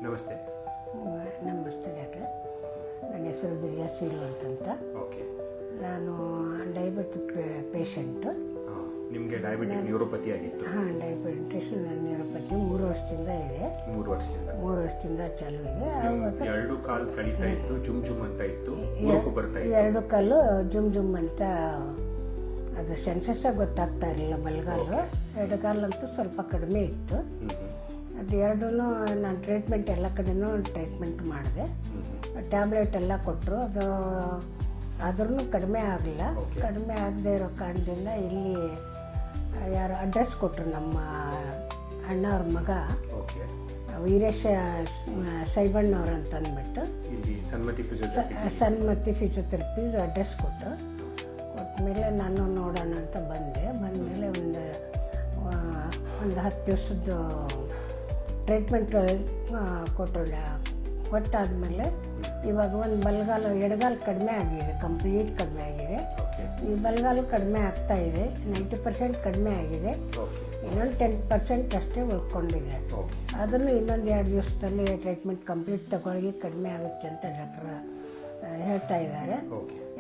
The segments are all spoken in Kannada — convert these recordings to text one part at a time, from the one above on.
ನಮಸ್ತೆ. ನಮಸ್ತೆ ಡಾಕ್ಟ್ರೆ. ನನ್ನ ಹೆಸರು ದಿವ್ಯಾ ಸೀಲು ಅಂತಂತ. ಓಕೆ. ನಾನು ಡಯಾಬಿಟಿಕ್ ಪೇಷಂಟು. ನಿಮಗೆ ಡಯಾಬಿಟಿಕ್ ನ್ಯೂರೋಪತಿ ಆಗಿತ್ತು? ಹಾಂ, ಡಯಾಬಿಟಿಸ್ ನ್ಯೂರೋಪತಿ 3 ವರ್ಷದಿಂದ ಇದೆ. 3 ವರ್ಷದಿಂದ ಚಾಲು ಇದೆ. ಎರಡು ಕಾಲು ಸಡಿತಾ ಇತ್ತು, ಜುಮ್ ಜುಮ್ ಅಂತ ಇತ್ತು, ಉರುಪು ಬರ್ತಾ ಇತ್ತು. 2 ಕಾಲು ಜುಮ್ ಜುಮ್ ಅಂತ, ಅದು ಸೆನ್ಸಸ್ ಗೊತ್ತಾಗ್ತಾ ಇರಲಿಲ್ಲ. ಬಲಗಾಲು, 2 ಕಾಲಂತೂ ಸ್ವಲ್ಪ ಕಡಿಮೆ ಇತ್ತು. ಅದು ಎರಡೂ ನಾನು ಟ್ರೀಟ್ಮೆಂಟ್ ಎಲ್ಲ ಕಡೆನೂ ಟ್ರೀಟ್ಮೆಂಟ್ ಮಾಡಿದೆ. ಟ್ಯಾಬ್ಲೆಟ್ ಎಲ್ಲ ಕೊಟ್ಟರು. ಅದು ಆದ್ರೂ ಕಡಿಮೆ ಆಗಲಿಲ್ಲ. ಕಡಿಮೆ ಆಗದೆ ಇರೋ ಕಾರಣದಿಂದ ಇಲ್ಲಿ ಯಾರು ಅಡ್ರೆಸ್ ಕೊಟ್ಟರು, ನಮ್ಮ ಅಣ್ಣವ್ರ ಮಗ ವೀರೇಶ ಸೈಬಣ್ಣವ್ರು ಅಂತ ಅಂದ್ಬಿಟ್ಟು ಸನ್ಮತಿ ಫಿಸಿಯೋಥೆರಪಿ ಅಡ್ರೆಸ್ ಕೊಟ್ಟರು. ಕೊಟ್ಟಮೇಲೆ ನಾನು ನೋಡೋಣ ಅಂತ ಬಂದಮೇಲೆ ಒಂದು 10 ದಿವಸದ್ದು ಟ್ರೀಟ್ಮೆಂಟ್ ಕೊಟ್ಟಾದಮೇಲೆ ಇವಾಗ ಒಂದು ಬಲಗಾಲು, ಎಡಗಾಲು ಕಡಿಮೆ ಆಗಿದೆ, ಕಂಪ್ಲೀಟ್ ಕಡಿಮೆ ಆಗಿದೆ. ಈ ಬಲಗಾಲು ಕಡಿಮೆ ಆಗ್ತಾ ಇದೆ, 90% ಕಡಿಮೆ ಆಗಿದೆ. ಇನ್ನೊಂದು 10% ಅಷ್ಟೇ ಉಳ್ಕೊಂಡಿದೆ. ಅದನ್ನು ಇನ್ನೊಂದು 2 ದಿವಸದಲ್ಲಿ ಟ್ರೀಟ್ಮೆಂಟ್ ಕಂಪ್ಲೀಟ್ ತಗೊಳ್ಳಿ ಕಡಿಮೆ ಆಗುತ್ತೆ ಅಂತ ಡಾಕ್ಟರ್ ಹೇಳ್ತಾ ಇದ್ದಾರೆ.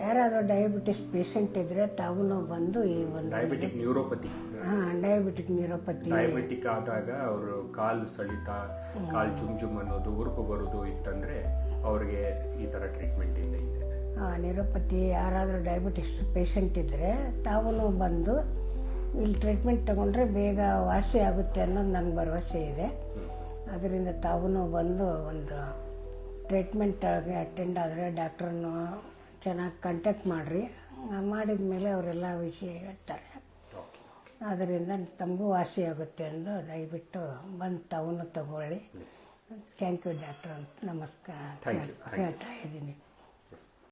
ಯಾರಾದರೂ ಡಯಾಬಿಟಿಸ್ ಪೇಷಂಟ್ ಇದ್ದರೆ ತಾವು ಬಂದು ಈ ಒಂದು diabetic neuropathy, diabetic neuropathy, diabetic ಆದಾಗ ಅವರು ಕಾಲು ಸಳಿತ, ಕಾಲು ಜುಮ್ ಜುಮ್ ಅನ್ನೋದು, ಉರುಪು ಬರೋದು ಇತ್ತಂದರೆ ಅವ್ರಿಗೆ ಈ ಥರ ಟ್ರೀಟ್ಮೆಂಟ್ ಇದೆ. ನ್ಯೂರೋಪತಿ ಯಾರಾದರೂ ಡಯಾಬಿಟಿಸ್ ಪೇಷಂಟ್ ಇದ್ದರೆ ತಾವು ಬಂದು ಇಲ್ಲಿ ಟ್ರೀಟ್ಮೆಂಟ್ ತೊಗೊಂಡ್ರೆ ಬೇಗ ವಾಸಿ ಆಗುತ್ತೆ ಅನ್ನೋದು ನನ್ನ ಭರವಸೆ ಇದೆ. ಅದರಿಂದ ತಾವು ಬಂದು ಒಂದು ಟ್ರೀಟ್ಮೆಂಟ್ಗೆ ಅಟೆಂಡ್ ಆದರೆ ಡಾಕ್ಟ್ರನ್ನು ಚೆನ್ನಾಗಿ ಕಾಂಟ್ಯಾಕ್ಟ್ ಮಾಡಿರಿ. ಮಾಡಿದ ಮೇಲೆ ಅವರೆಲ್ಲ ವಿಷಯ ಹೇಳ್ತಾರೆ. ಅದರಿಂದ ತಮಗೂ ವಾಸಿ ಆಗುತ್ತೆ ಎಂದು ದಯವಿಟ್ಟು ಬಂದು ತಾವು ತಗೊಳ್ಳಿ. ಥ್ಯಾಂಕ್ ಯು ಡಾಕ್ಟರ್ ಅಂತ ನಮಸ್ಕಾರ ಹೇಳ್ತಾ ಇದ್ದೀನಿ.